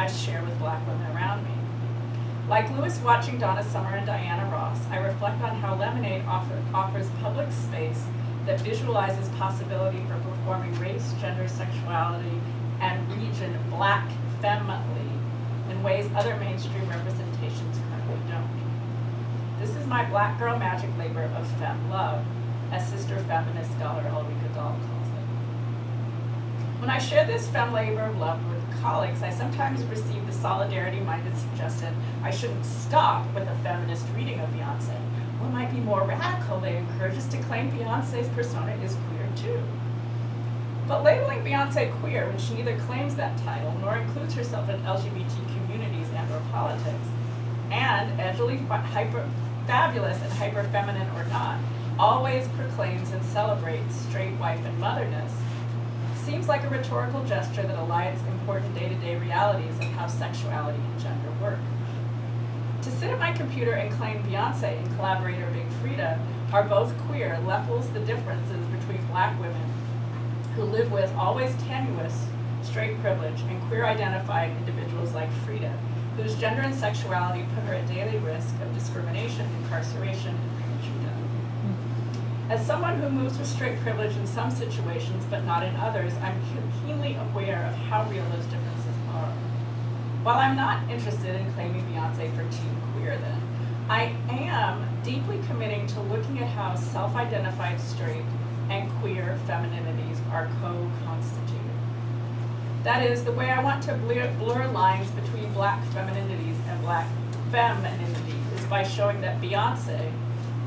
I share with black women around me. Like Lewis watching Donna Summer and Diana Ross, I reflect on how Lemonade offers public space that visualizes possibility for performing race, gender, sexuality, and region black femmely in ways other mainstream representations currently don't. This is my black girl magic labor of femme love, as sister feminist scholar Ulrika Dahl calls it. When I share this femme labor of love with colleagues, I sometimes receive the solidarity-minded suggestion I shouldn't stop with a feminist reading of Beyonce. What might be more radical, they encourage us to claim Beyonce's persona is queer too. But labeling Beyonce queer when she neither claims that title nor includes herself in LGBT communities and or politics, and edgily fabulous and hyper-feminine or not, always proclaims and celebrates straight wife and motherness, seems like a rhetorical gesture that elides important day-to-day realities of how sexuality and gender work. To sit at my computer and claim Beyonce and collaborator Big Frida are both queer levels the differences between black women who live with always tenuous straight privilege and queer-identified individuals like Frida, whose gender and sexuality put her at daily risk of discrimination, incarceration, and premature death. As someone who moves with straight privilege in some situations but not in others, I'm keenly aware of how real those differences are. While I'm not interested in claiming Beyonce for Team Queer then, I am deeply committing to looking at how self-identified straight and queer femininities are co-constituted. That is, the way I want to blur lines between black femininities and black femininity is by showing that Beyonce,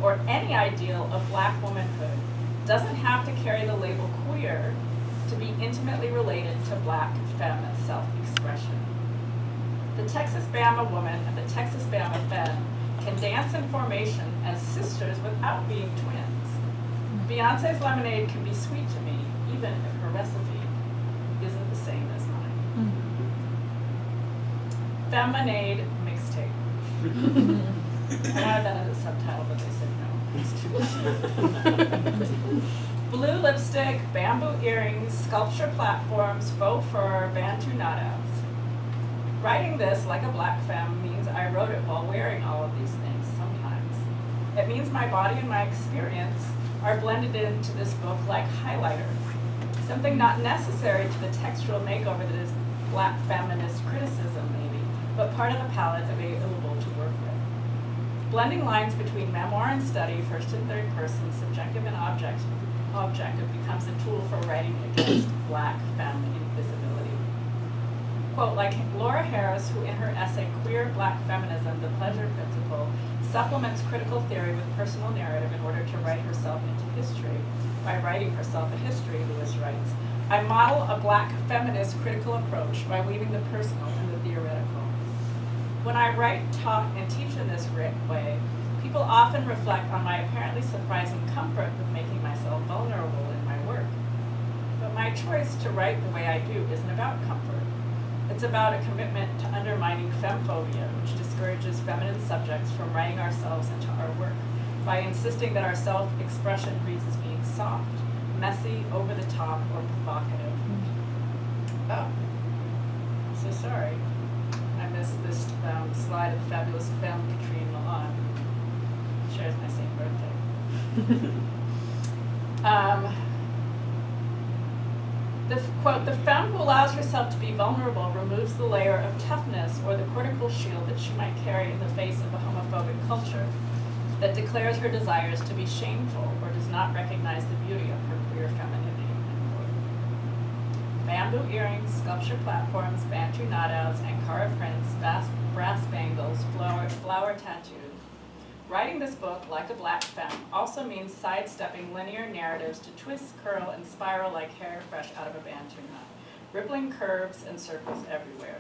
or any ideal of black womanhood, doesn't have to carry the label queer to be intimately related to black femme self-expression. The Texas Bama woman and the Texas Bama femme can dance in formation as sisters without being twins. Beyonce's lemonade can be sweet to me, even if her recipe isn't the same as mine. Feminade mixtape. I wanted that as a subtitle, but they said no. It's too much. Blue lipstick, bamboo earrings, sculpture platforms, faux fur, Bantu knot-outs. Writing this like a black femme means I wrote it while wearing all of these things sometimes. It means my body and my experience are blended into this book like highlighter, something not necessary to the textual makeover that is black feminist criticism maybe, but part of the palette available to work with. Blending lines between memoir and study, first and third person, subjective and objective becomes a tool for writing against black femme invisibility. Quote, like Laura Harris, who in her essay Queer Black Feminism, The Pleasure Principle, supplements critical theory with personal narrative in order to write herself into history. By writing herself a history, Lewis writes, I model a black feminist critical approach by weaving the personal and the theoretical. When I write, talk, and teach in this way, people often reflect on my apparently surprising comfort with making myself vulnerable in my work. But my choice to write the way I do isn't about comfort. It's about a commitment to undermining femphobia, which discourages feminine subjects from writing ourselves into our work, by insisting that our self-expression reads as being soft, messy, over the top, or provocative. Oh, so sorry. I missed this slide of the fabulous Femme Katrine Milan. Shares my same birthday. Quote, the femme who allows herself to be vulnerable removes the layer of toughness or the cortical shield that she might carry in the face of a homophobic culture that declares her desires to be shameful or does not recognize the beauty of her queer femininity. Bamboo earrings, sculpture platforms, Bantu knot-outs, Ankara prints, brass bangles, flower tattoos. Writing this book, like a black femme, also means sidestepping linear narratives to twist, curl, and spiral like hair fresh out of a Bantu knot, rippling curves and circles everywhere.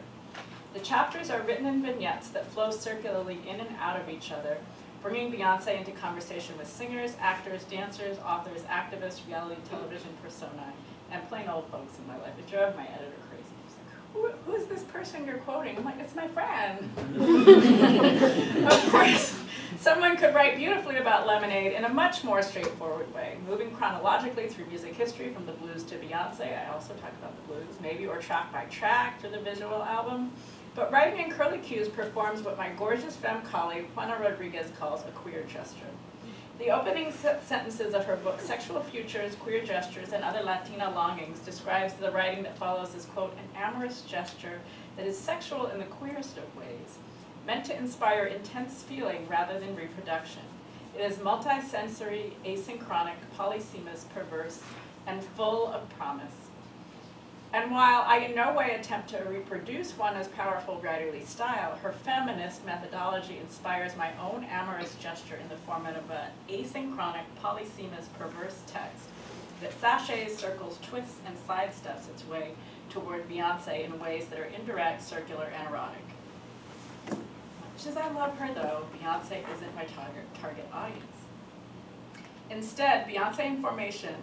The chapters are written in vignettes that flow circularly in and out of each other, bringing Beyonce into conversation with singers, actors, dancers, authors, activists, reality television personae, and plain old folks in my life. It drove my editor crazy. Who is this person you're quoting? I'm like, it's my friend. Of course, someone could write beautifully about Lemonade in a much more straightforward way, moving chronologically through music history from the blues to Beyonce. I also talk about the blues, maybe, or track by track to the visual album. But writing in curlicues performs what my gorgeous femme colleague Juana Rodriguez calls a queer gesture. The opening sentences of her book, Sexual Futures, Queer Gestures, and Other Latina Longings, describes the writing that follows as, quote, an amorous gesture that is sexual in the queerest of ways, meant to inspire intense feeling rather than reproduction. It is multisensory, asynchronic, polysemous, perverse, and full of promise. And while I in no way attempt to reproduce Juana's powerful writerly style, her feminist methodology inspires my own amorous gesture in the form of an asynchronic, polysemous, perverse text that sachets, circles, twists, and sidesteps its way toward Beyonce in ways that are indirect, circular, and erotic. Much as I love her, though, Beyonce isn't my target audience. Instead, Beyonce in Formation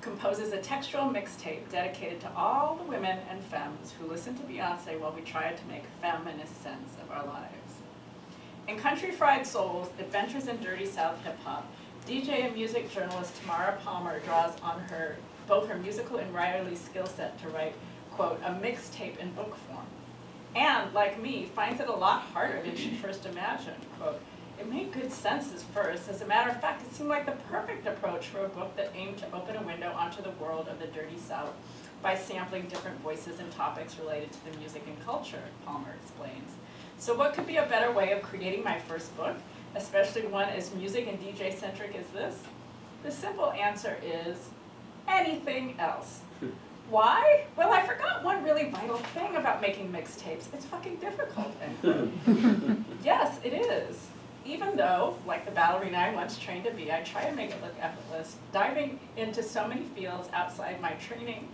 composes a textual mixtape dedicated to all the women and femmes who listen to Beyonce while we try to make feminist sense of our lives. In Country Fried Souls, Adventures in Dirty South Hip Hop, DJ and music journalist Tamara Palmer draws on both her musical and writerly skill set to write, quote, a mixtape in book form. And, like me, finds it a lot harder than she first imagined, quote, it made good sense at first. As a matter of fact, it seemed like the perfect approach for a book that aimed to open a window onto the world of the Dirty South by sampling different voices and topics related to the music and culture, Palmer explains. So what could be a better way of creating my first book, especially one as music and DJ-centric as this? The simple answer is anything else. Why? Well, I forgot one really vital thing about making mixtapes. It's fucking difficult, end quote. Yes, it is. Even though, like the ballerina I once trained to be, I try to make it look effortless, diving into so many fields outside my training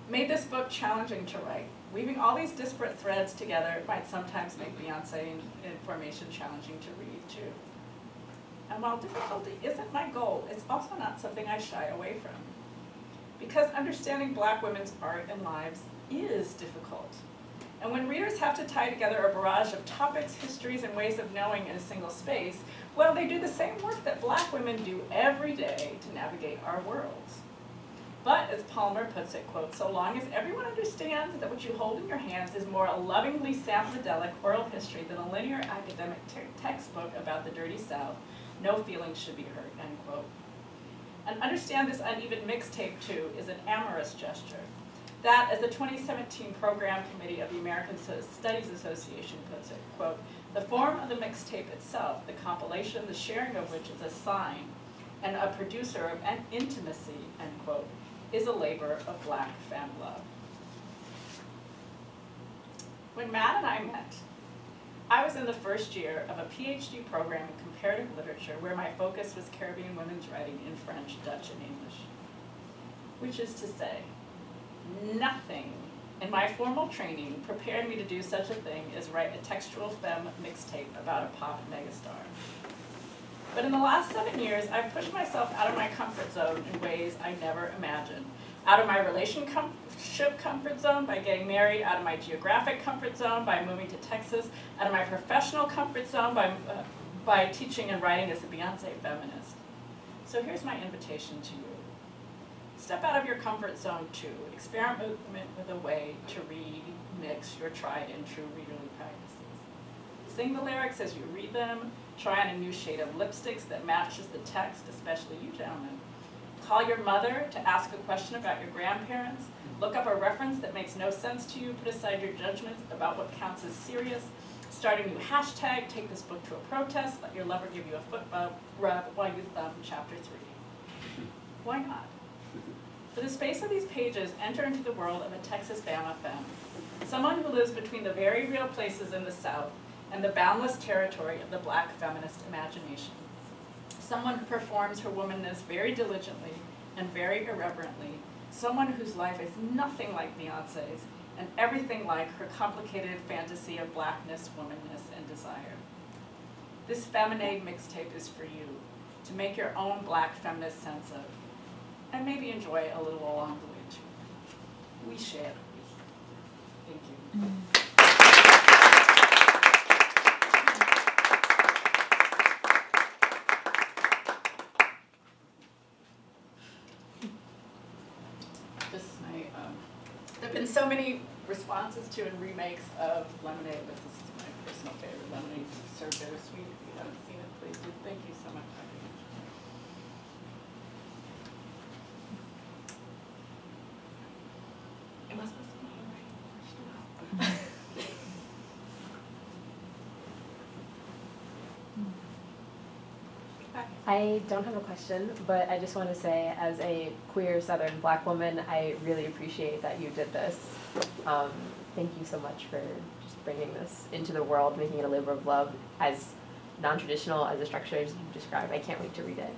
made this book challenging to write. Weaving all these disparate threads together might sometimes make Beyonce in Formation challenging to read, too. And while difficulty isn't my goal, it's also not something I shy away from. Because understanding Black women's art and lives is difficult. And when readers have to tie together a barrage of topics, histories, and ways of knowing in a single space, well, they do the same work that Black women do every day to navigate our worlds. But, as Palmer puts it, quote, so long as everyone understands that what you hold in your hands is more a lovingly sample-delic oral history than a linear academic textbook about the Dirty South, no feelings should be hurt, end quote. And understand this uneven mixtape, too, is an amorous gesture. That, as the 2017 Program Committee of the American Studies Association puts it, quote, the form of the mixtape itself, the compilation, the sharing of which is a sign and a producer of an intimacy, end quote, is a labor of Black femme love. When Matt and I met, I was in the first year of a PhD program in comparative literature where my focus was Caribbean women's writing in French, Dutch, and English. Which is to say, nothing in my formal training prepared me to do such a thing as write a textual femme mixtape about a pop megastar. But in the last 7 years, I've pushed myself out of my comfort zone in ways I never imagined. Out of my relationship comfort zone by getting married, out of my geographic comfort zone by moving to Texas, out of my professional comfort zone by teaching and writing as a Beyonce feminist. So here's my invitation to you. Step out of your comfort zone too. Experiment with a way to remix your tried and true readerly practices. Sing the lyrics as you read them. Try on a new shade of lipsticks that matches the text, especially you gentlemen. Call your mother to ask a question about your grandparents. Look up a reference that makes no sense to you. Put aside your judgments about what counts as serious. Start a new hashtag. Take this book to a protest. Let your lover give you a foot rub while you thumb chapter 3. Why not? For the space of these pages, enter into the world of a Texas Bama femme, someone who lives between the very real places in the South and the boundless territory of the Black feminist imagination. Someone who performs her womanness very diligently and very irreverently, someone whose life is nothing like Beyonce's and everything like her complicated fantasy of Blackness, womanness, and desire. This Feminade mixtape is for you, to make your own Black feminist sense of, and maybe enjoy a little along the way too. We share. Thank you. This is my, there have been so many responses to and remakes of Lemonade, but this is my personal favorite. Lemonade served bittersweet. If you haven't seen it, please do. Thank you so much. It must be right. I don't have a question, but I just want to say, as a queer Southern Black woman, I really appreciate that you did this. Thank you so much for just bringing this into the world, making it a labor of love, as non-traditional as the structures you described. I can't wait to read it.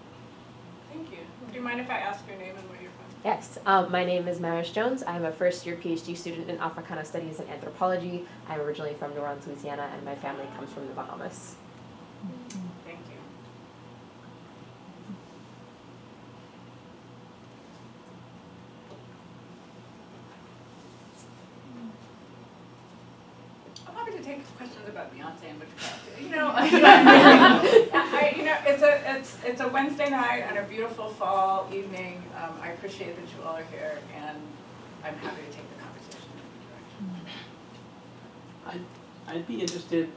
Thank you. Do you mind if I ask your name and where you're from? Yes, my name is Marish Jones. I'm a first-year PhD student in Africana Studies and Anthropology. I'm originally from New Orleans, Louisiana, and my family comes from the Bahamas. Thank you. I'm happy to take questions about Beyonce and witchcraft. It's a Wednesday night and a beautiful fall evening. I appreciate that you all are here, and I'm happy to take the conversation in a direction. I'd be interested.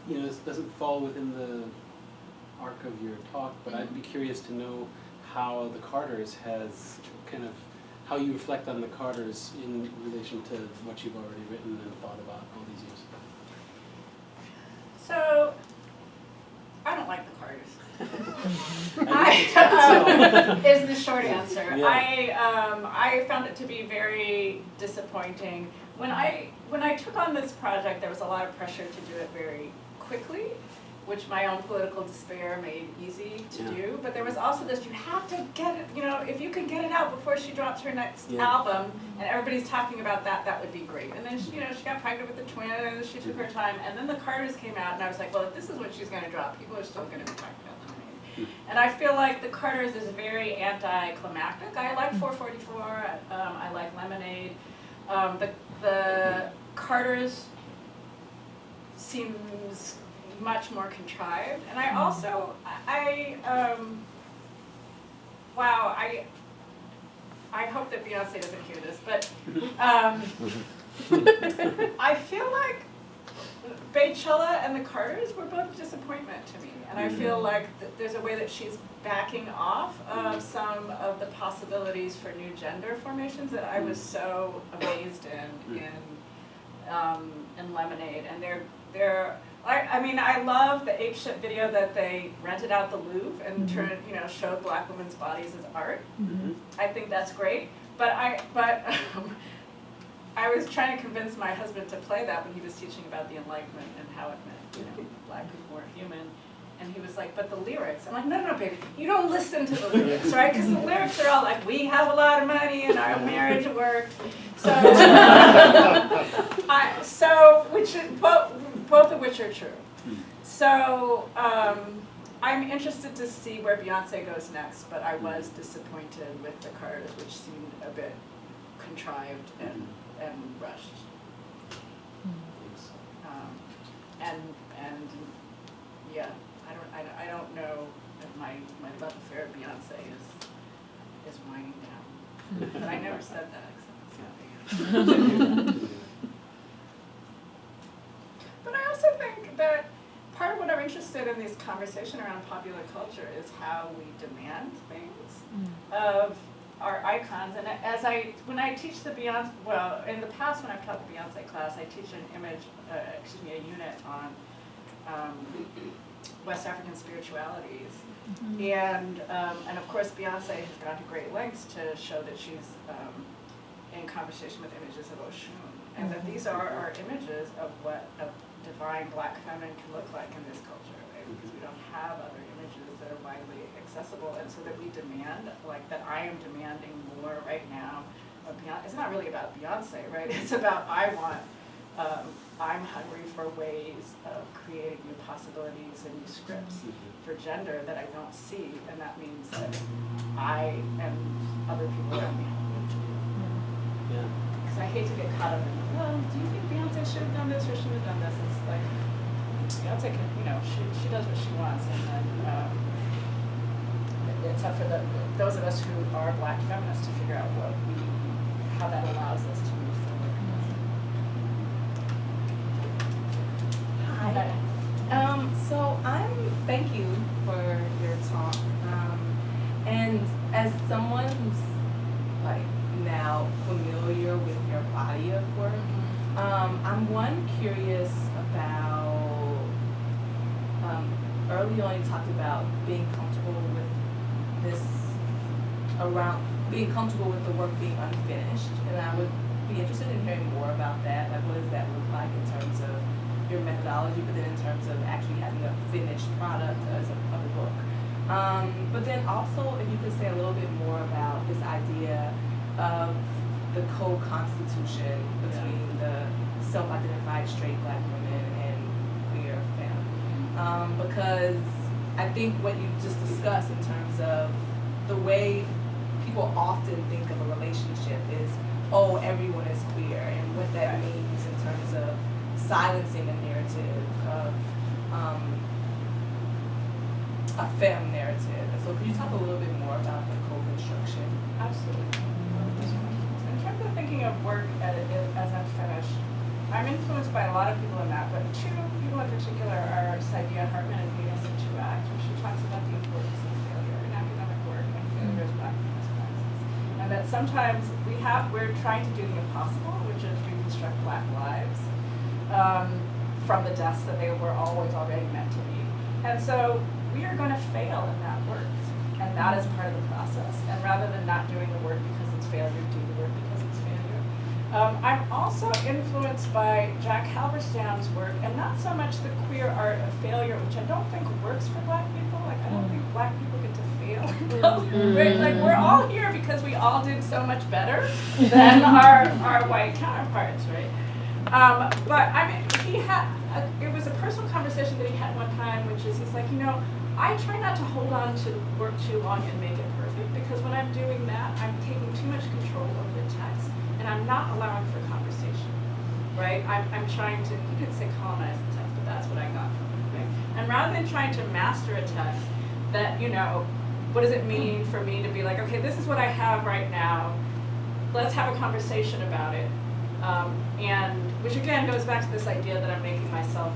This doesn't fall within the arc of your talk, but I'd be curious to know how the Carters how you reflect on the Carters in relation to what you've already written and thought about all these years. So, I don't like the Carters. Is the short answer. Yeah. I found it to be very disappointing. When I took on this project, there was a lot of pressure to do it very quickly, which my own political despair made easy to do. But there was also this, you have to get it, if you could get it out before she drops her next album, and everybody's talking about that, that would be great. And then, she got pregnant with the twins, she took her time, and then the Carters came out, and I was like, well, if this is what she's going to drop, people are still going to be talking about Lemonade. And I feel like the Carters is very anticlimactic. I like 444, I like Lemonade. The Carters seems much more contrived, and I also, I hope that Beyonce doesn't hear this, but I feel like Beychella and the Carters were both a disappointment to me, and I feel like there's a way that she's backing off of some of the possibilities for new gender formations that I was so amazed in Lemonade, and I love the apeshit video that they rented out the Louvre and showed Black women's bodies as art. I think that's great, but I was trying to convince my husband to play that when he was teaching about the Enlightenment and how it meant, Black people weren't human. And he was like, but the lyrics. I'm like, no, baby, you don't listen to the lyrics, right? Because the lyrics are all like, we have a lot of money and our marriage worked. So, both of which are true. So I'm interested to see where Beyonce goes next, but I was disappointed with the Carters, which seemed a bit contrived and rushed. I don't know if my love affair of Beyonce is winding down. But I never said that except But I also think that part of what I'm interested in this conversation around popular culture is how we demand things of our icons. And when I teach the Beyonce, in the past when I've taught the Beyonce class, I teach a unit on West African spiritualities. And of course Beyonce has gone to great lengths to show that she's in conversation with images of Oshun, and that these are our images of what a divine Black feminine can look like in this culture, right? Because we don't have other images that are widely accessible, and so that we demand, like that I am demanding more right now of Beyonce. It's not really about Beyonce, right? It's about I'm hungry for ways of creating new possibilities and new scripts for gender that I don't see, and that means that I and other people around me have to do. Because I hate to get caught up in, well, do you think Beyonce should have done this or should have done this? It's like, Beyonce can, she does what she wants, and then it's up for those of us who are Black feminists to figure out how that allows us to move forward. I'm curious about, early on you talked about being comfortable with this, being comfortable with the work being unfinished, and I would be interested in hearing more about that. Like, what does that look like in terms of your methodology, but then in terms of actually having a finished product of a book. But then also, if you could say a little bit more about this idea of the co-constitution between the self-identified straight Black women and queer femme. Because I think what you just discussed in terms of the way people often think of a relationship is, oh, everyone is queer, and what that means in terms of silencing a narrative of a femme narrative. And so could you talk a little bit more about the co-construction? Absolutely. In terms of thinking of work as unfinished, I'm influenced by a lot of people in that, but two people in particular are Saidiya Hartman and Venus in 2 Acts, where she talks about the importance of failure in academic work and failure as Black feminist practices. And that sometimes we're trying to do the impossible, which is reconstruct Black lives from the deaths that they were always already meant to be. And so we are going to fail in that work, and that is part of the process. And rather than not doing the work because it's failure, do the work because it's failure. I'm also influenced by Jack Halberstam's work, and not so much the queer art of failure, which I don't think works for Black people. Like, I don't think Black people get to fail. Right? Like, we're all here because we all did so much better than our white counterparts, right? But I mean, it was a personal conversation that he had one time, which is, he's like, I try not to hold on to work too long and make it perfect, because when I'm doing that, I'm taking too much control over the text, and I'm not allowing for conversation, right? I'm trying to, you could say colonize the text, but that's what I got from it, right? And rather than trying to master a text, that, what does it mean for me to be like, okay, this is what I have right now, let's have a conversation about it. And which again goes back to this idea that I'm making myself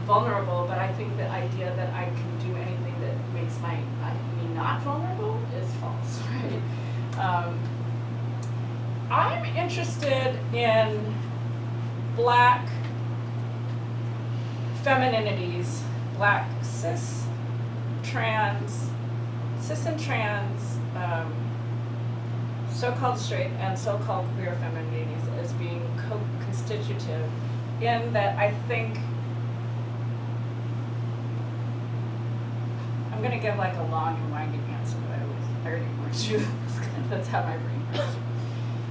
vulnerable, but I think the idea that I can do anything that makes me not vulnerable is false, right? I'm interested in Black femininities, Black cis and trans, so-called straight and so-called queer femininities as being co-constitutive, in that I think, I'm going to give like a long and winding answer, but I already worked through this. That's how my brain works.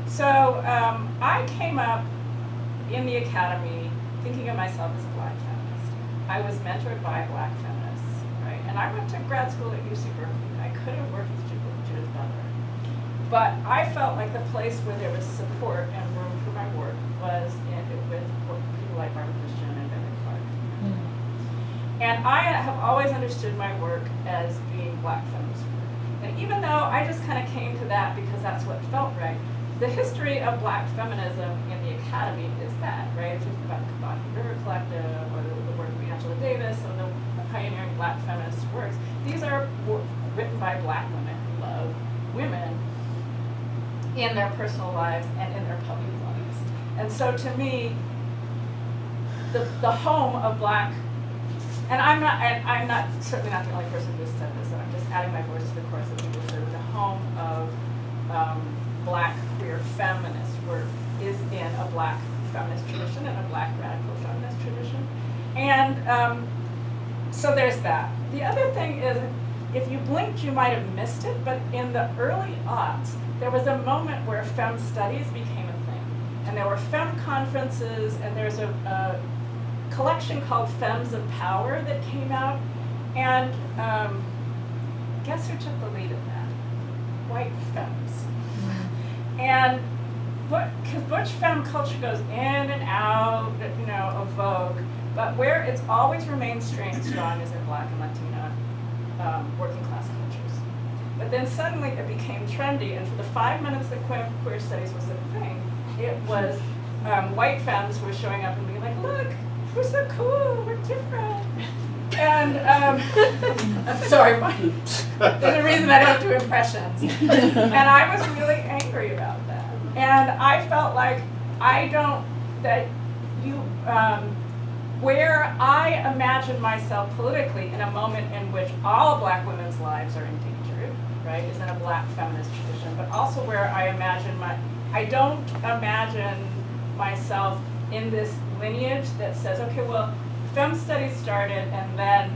So I came up in the academy thinking of myself as a Black feminist. I was mentored by Black feminists, right? And I went to grad school at UC Berkeley. I couldn't work with Judith Butler. But I felt like the place where there was support and room for my work was with people like Barbara Christian and Beverly Clark. And I have always understood my work as being Black feminist work. And even though I just kind of came to that because that's what felt right, the history of Black feminism in the academy is that, right? If you think about the Kabaki River Collective or the work of Angela Davis and the pioneering Black feminist works, these are written by Black women who love women in their personal lives and in their public lives. And so to me, the home of Black, and I'm certainly not the only person who said this, and I'm just adding my voice to the chorus of people who said the home of Black queer feminist work is in a Black feminist tradition and a Black radical feminist tradition. And so there's that. The other thing is, if you blinked, you might have missed it, but in the early aughts, there was a moment where femme studies became a thing. And there were femme conferences, and there's a collection called Femmes of Power that came out. And guess who took the lead in that? White femmes. And because butch femme culture goes in and out, of vogue, but where it's always remained strong is in Black and Latina working class cultures. But then suddenly it became trendy, and for the 5 minutes that queer studies was a thing, it was white femmes who were showing up and being like, look, we're so cool, we're different. And I'm sorry, there's a reason I don't do impressions. And I was really angry about that. And I felt like where I imagine myself politically in a moment in which all Black women's lives are endangered, right, is in a Black feminist tradition, but also where I imagine I don't imagine myself in this lineage that says, okay, well, Femme studies started and then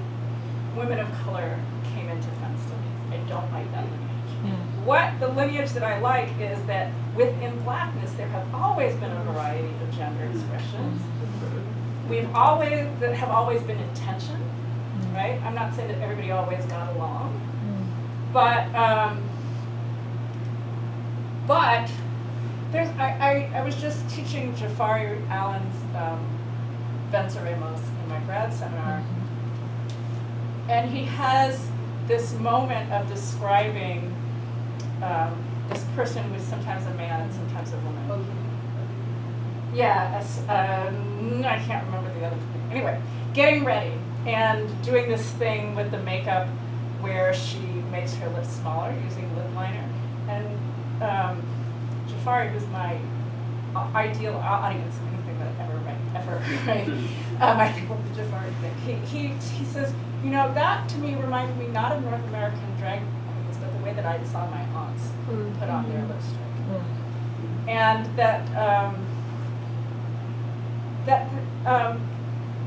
women of color came into Femme studies. I don't like that lineage. What the lineage that I like is that within Blackness there have always been a variety of gender expressions. That have always been in tension, right? I'm not saying that everybody always got along, but there's I was just teaching Jafari Allen's Venceremos in my grad seminar, and he has this moment of describing this person who is sometimes a man and sometimes a woman. Yeah, I can't remember the other thing. Anyway, getting ready and doing this thing with the makeup where she makes her lips smaller using lip liner. And Jafari, who's my ideal audience of anything that I ever write. I think what the Jafari thing. He says, you know, that to me reminded me not of North American drag queens, but the way that I saw my aunts put on their lipstick. And that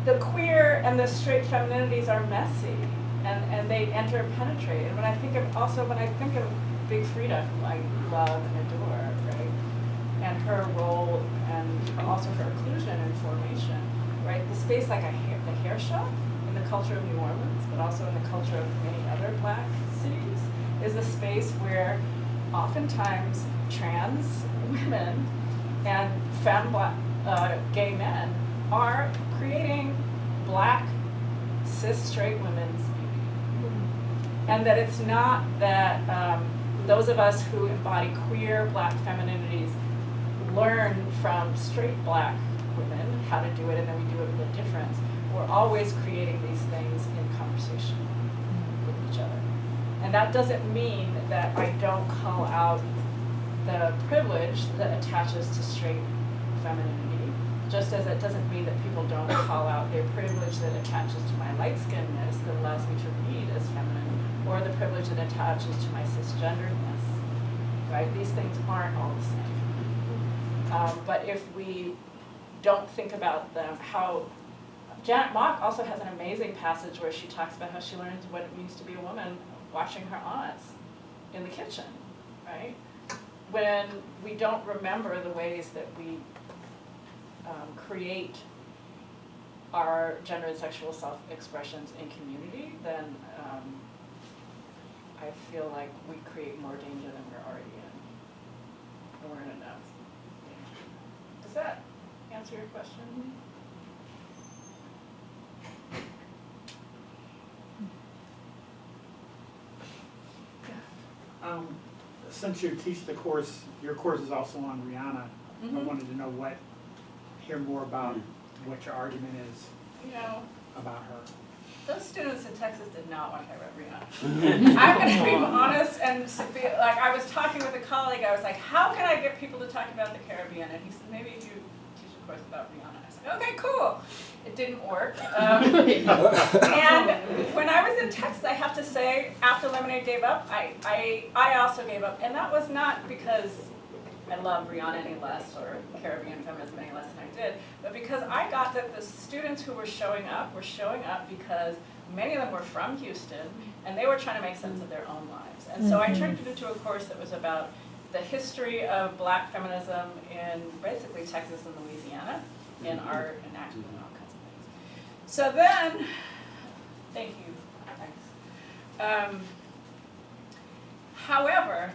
the queer and the straight femininities are messy, and they interpenetrate. And when I think of Big Frida, who I love and adore, right, and her role and also her inclusion and formation, right, the space like the hair shop in the culture of New Orleans, but also in the culture of many other Black cities, is a space where oftentimes trans women and femme Black gay men are creating Black cis straight women's beauty. And that it's not that those of us who embody queer Black femininities learn from straight Black women how to do it, and then we do it with a difference. We're always creating these things in conversation with each other. And that doesn't mean that I don't call out the privilege that attaches to straight femininity, just as it doesn't mean that people don't call out their privilege that attaches to my light-skinnedness that allows me to read as feminine, or the privilege that attaches to my cisgenderedness, right? These things aren't all the same. But if we don't think about them, how Janet Mock also has an amazing passage where she talks about how she learns what it means to be a woman watching her aunts in the kitchen, right? When we don't remember the ways that we create our gender and sexual self-expressions in community, then I feel like we create more danger than we're already in. And we're in enough danger. Does that answer your question? Since you teach the course, your course is also on Rihanna. Mm-hmm. I wanted to know hear more about what your argument is You know, about her. those students in Texas did not want to hear about Rihanna. I'm going to be honest and be, like, I was talking with a colleague, I was like, how can I get people to talk about the Caribbean? And he said, maybe if you teach a course about Rihanna. I said, okay, cool. It didn't work. And when I was in Texas, I have to say, after Lemonade gave up, I also gave up. And that was not because I love Rihanna any less or Caribbean feminism any less than I did, but because I got that the students who were showing up because many of them were from Houston and they were trying to make sense of their own lives. And so I turned it into a course that was about the history of Black feminism in basically Texas and Louisiana, in art and acting and all kinds of things. So then, thank you, thanks. However,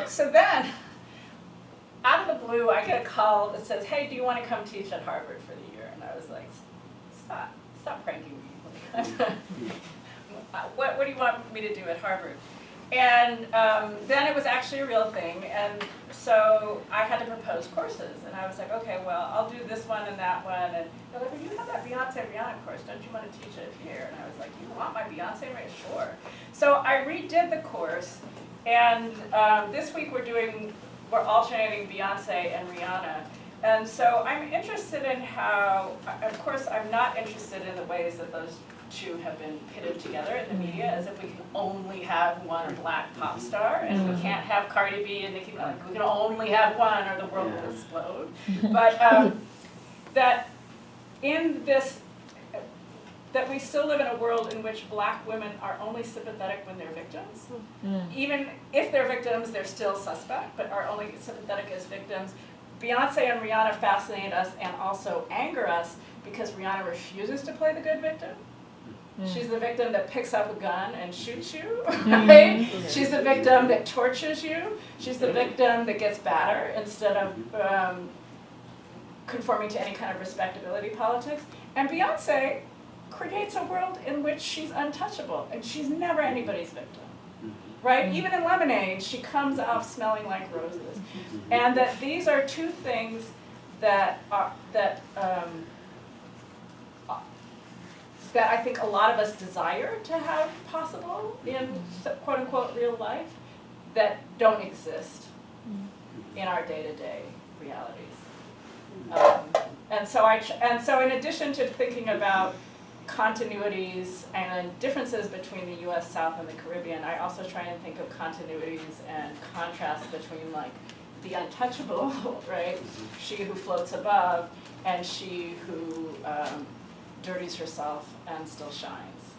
so then, out of the blue, I get a call that says, hey, do you want to come teach at Harvard for the year? And I was like, stop pranking me. What do you want me to do at Harvard? And then it was actually a real thing, and so I had to propose courses, and I was like, okay, well, I'll do this one and that one, and they're like, well, you have that Beyonce Rihanna course, don't you want to teach it here? And I was like, you want my Beyonce right? Sure. So I redid the course, and this week we're alternating Beyonce and Rihanna, And so I'm interested in how, of course, I'm not interested in the ways that those two have been pitted together in the media, as if we can only have one black pop star, and we can't have Cardi B and Nicki Minaj. We can only have one, or the world will explode. But that in this, that we still live in a world in which black women are only sympathetic when they're victims. Even if they're victims, they're still suspect, but are only sympathetic as victims. Beyonce and Rihanna fascinate us and also anger us because Rihanna refuses to play the good victim. She's the victim that picks up a gun and shoots you, right? She's the victim that tortures you. She's the victim that gets badder instead of conforming to any kind of respectability politics. And Beyonce creates a world in which she's untouchable, and she's never anybody's victim. Right? Even in Lemonade, she comes off smelling like roses. And that these are two things that I think a lot of us desire to have possible in quote unquote real life that don't exist in our day-to-day realities. And so in addition to thinking about continuities and differences between the US South and the Caribbean, I also try and think of continuities and contrasts between like the untouchable, right? She who floats above, and she who dirties herself and still shines.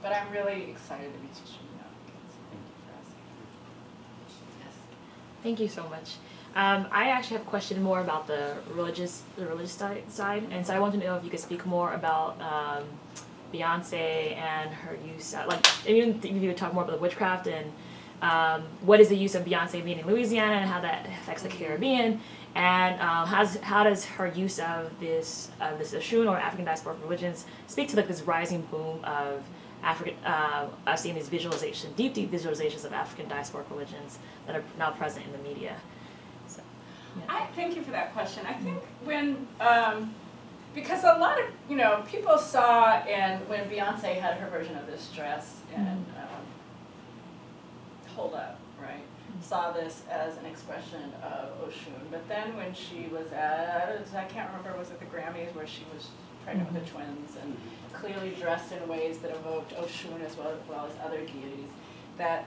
But I'm really excited to be teaching young kids. Thank you for asking. Yes. Thank you so much. I actually have a question more about the religious side, and so I want to know if you could speak more about Beyonce and her use, like even if you could talk more about the witchcraft and what is the use of Beyonce being in Louisiana and how that affects the Caribbean, and how does her use of this Oshun or African diasporic religions speak to like this rising boom of African, I've seen these visualizations, deep visualizations of African diasporic religions that are now present in the media. I thank you for that question. I think when, because a lot of, people saw when Beyonce had her version of this dress and Hold Up, right? Saw this as an expression of Oshun. But then when she was at, I can't remember, was it the Grammys where she was pregnant with the twins and clearly dressed in ways that evoked Oshun as well as other deities, that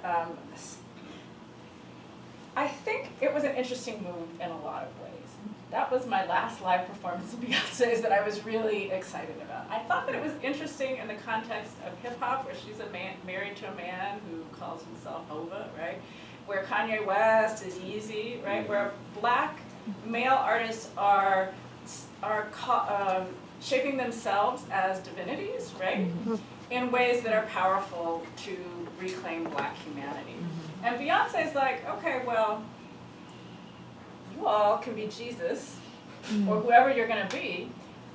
I think it was an interesting move in a lot of ways. That was my last live performance of Beyonce's that I was really excited about. I thought that it was interesting in the context of hip hop, where she's married to a man who calls himself Hova, right? Where Kanye West is Yeezy, right? Where black male artists are shaping themselves as divinities, right? In ways that are powerful to reclaim black humanity. And Beyonce's like, okay, well, you all can be Jesus, or whoever you're going to be.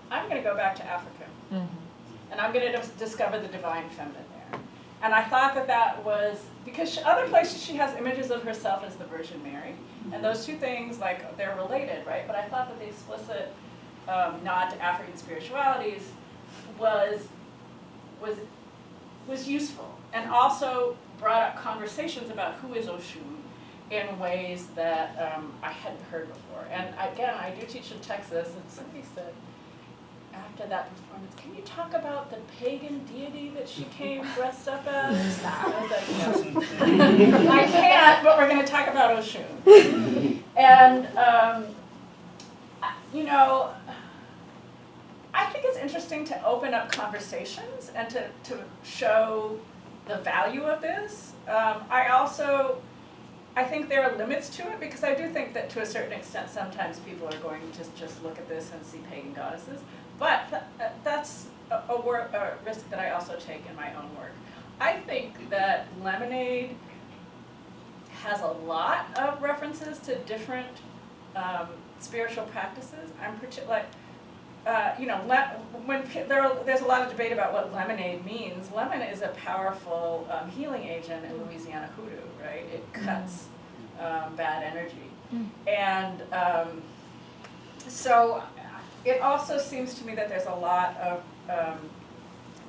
I'm going to go back to Africa. And I'm going to discover the divine feminine there. And I thought that was, because other places she has images of herself as the Virgin Mary. And those two things, like, they're related, right? But I thought that the explicit nod to African spiritualities was useful. And also brought up conversations about who is Oshun in ways that I hadn't heard before. And again, I do teach in Texas, and somebody said after that performance, can you talk about the pagan deity that she came dressed up as? I was like, no, I can't, but we're going to talk about Oshun. And, I think it's interesting to open up conversations and to show the value of this. I think there are limits to it, because I do think that to a certain extent sometimes people are going to just look at this and see pagan goddesses. But that's a risk that I also take in my own work. I think that Lemonade has a lot of references to different spiritual practices. I'm particular. There's a lot of debate about what lemonade means. Lemon is a powerful healing agent in Louisiana hoodoo, right? It cuts bad energy. And so it also seems to me that there's a lot of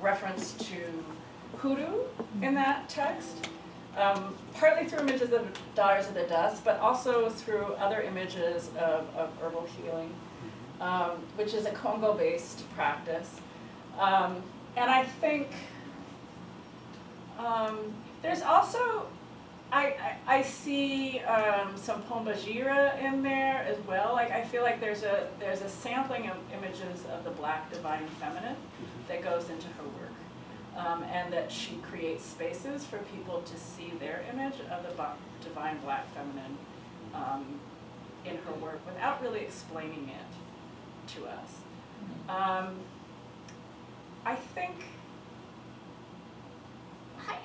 reference to hoodoo in that text. partly through images of Daughters of the Dust, but also through other images of herbal healing, which is a Congo-based practice. And I think there's also, I see some Pombagira in there as well. Like I feel like there's a sampling of images of the Black divine feminine that goes into her work, and that she creates spaces for people to see their image of the divine Black feminine in her work without really explaining it to us. I think, I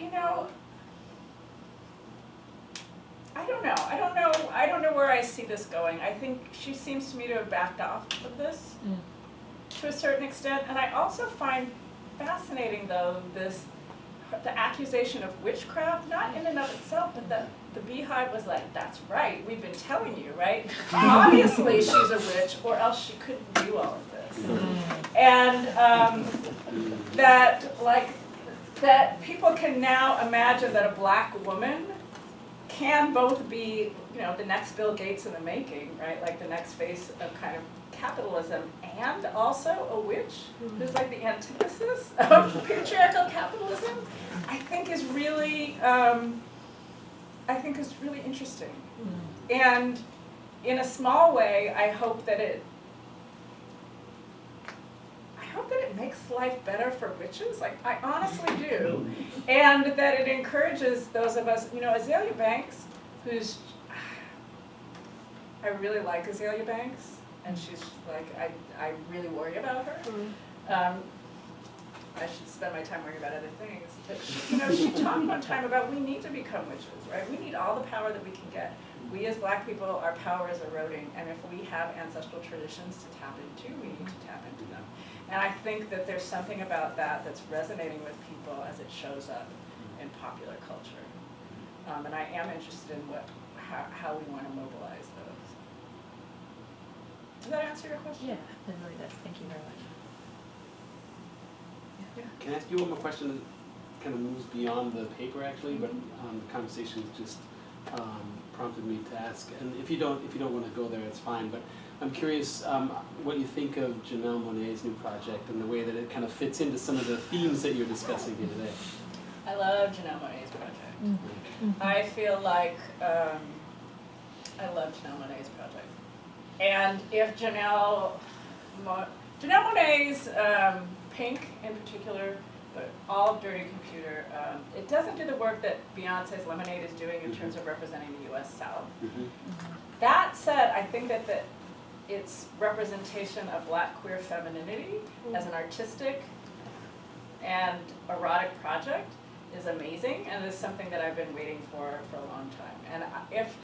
don't know where I see this going. I think she seems to me to have backed off of this to a certain extent. And I also find fascinating, though, the accusation of witchcraft, not in and of itself, but that the Beehive was like, that's right, we've been telling you, right? Obviously she's a witch, or else she couldn't do all of this. And that people can now imagine that a Black woman can both be, the next Bill Gates in the making, right? Like the next face of kind of capitalism, and also a witch who's like the antithesis of patriarchal capitalism. I think is really interesting. And in a small way, I hope that it makes life better for witches. Like, I honestly do. And that it encourages those of us, Azalea Banks, I really like Azalea Banks, and she's like, I really worry about her. I should spend my time worrying about other things. But she talked one time about we need to become witches, right? We need all the power that we can get. We as Black people, our power is eroding, and if we have ancestral traditions to tap into, we need to tap into them. And I think that there's something about that that's resonating with people as it shows up in popular culture. And I am interested in how we want to mobilize those. Does that answer your question? Yeah, it really does. Thank you very much. Can I ask you one more question that kind of moves beyond the paper actually, but the conversation just prompted me to ask. And if you don't want to go there, it's fine. But I'm curious what you think of Janelle Monáe's new project and the way that it kind of fits into some of the themes that you're discussing here today. I love Janelle Monáe's project. I feel like I love Janelle Monáe's project. And if Janelle Monáe's Pink in particular, but all of Dirty Computer, it doesn't do the work that Beyonce's Lemonade is doing in terms of representing the U.S. South. That said, I think that its representation of Black queer femininity as an artistic and erotic project is amazing, and is something that I've been waiting for a long time. And if